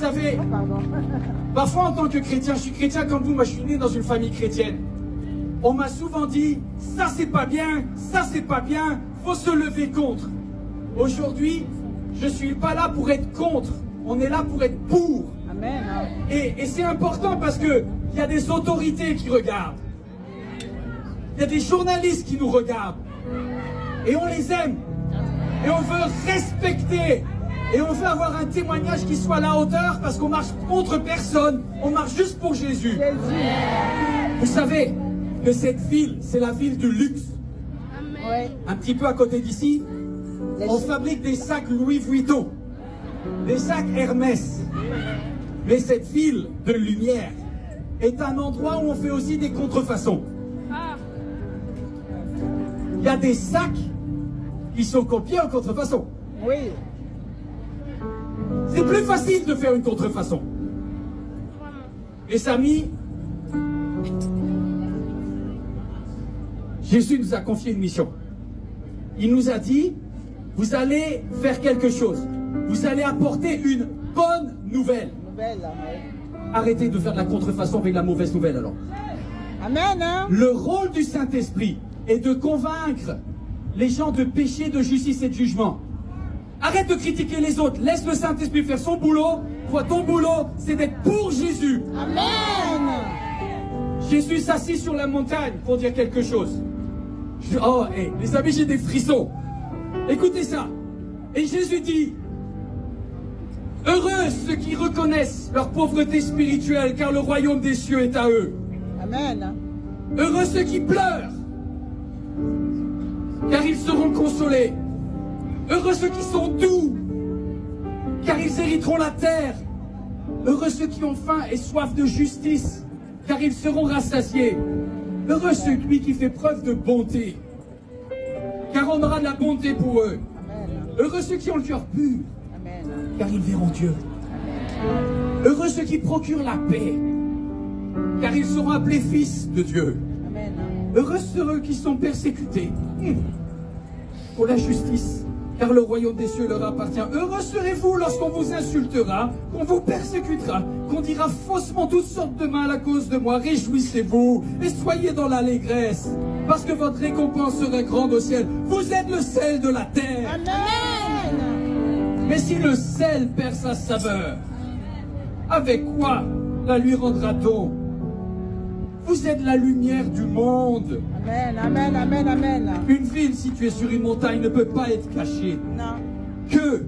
savez, Pardon. parfois en tant que chrétien, je suis chrétien comme vous, moi je suis né dans une famille chrétienne. On m'a souvent dit, ça c'est pas bien, faut se lever contre. Aujourd'hui, je suis pas là pour être contre, on est là pour être pour. Amen. Et c'est important parce que il y a des autorités qui regardent. Il y a des journalistes qui nous regardent. Et on les aime. Et on veut respecter. Et on veut avoir un témoignage qui soit à la hauteur parce qu'on marche contre personne. On marche juste pour Jésus. Vous savez que cette ville, c'est la ville du luxe. Ouais. Un petit peu à côté d'ici, on fabrique des sacs Louis Vuitton, des sacs Hermès. Mais cette ville de lumière est un endroit où on fait aussi des contrefaçons. Il y a des sacs qui sont copiés en contrefaçon. Oui. C'est plus facile de faire une contrefaçon. Mes amis, Jésus nous a confié une mission. Il nous a dit, vous allez faire quelque chose. Vous allez apporter une bonne nouvelle. Arrêtez de faire de la contrefaçon avec la mauvaise nouvelle alors. Amen. Hein? Le rôle du Saint-Esprit est de convaincre les gens de péché, de justice et de jugement. Arrête de critiquer les autres. Laisse le Saint-Esprit faire son boulot. Toi, ton boulot, c'est d'être pour Jésus. Amen. Jésus s'assit sur la montagne pour dire quelque chose. Oh, hey, les amis, j'ai des frissons. Écoutez ça. Et Jésus dit, heureux ceux qui reconnaissent leur pauvreté spirituelle, car le royaume des cieux est à eux. Amen. Heureux ceux qui pleurent, car ils seront consolés. Heureux ceux qui sont doux, car ils hériteront la terre. Heureux ceux qui ont faim et soif de justice, car ils seront rassasiés. Heureux celui qui fait preuve de bonté, car on aura de la bonté pour eux. Amen. Heureux ceux qui ont le cœur pur, Amen. car ils verront Dieu. Heureux ceux qui procurent la paix, car ils seront appelés fils de Dieu. Amen. Heureux ceux qui sont persécutés pour la justice, car le royaume des cieux leur appartient. Heureux serez-vous lorsqu'on vous insultera, qu'on vous persécutera, qu'on dira faussement toutes sortes de mal à cause de moi. Réjouissez-vous et soyez dans l'allégresse, parce que votre récompense sera grande au ciel. Vous êtes le sel de la terre. Amen. Mais si le sel perd sa saveur, avec quoi la lui rendra-t-on? Vous êtes la lumière du monde. Amen. Amen. Amen. Amen. Une ville située sur une montagne ne peut pas être cachée. Non. Que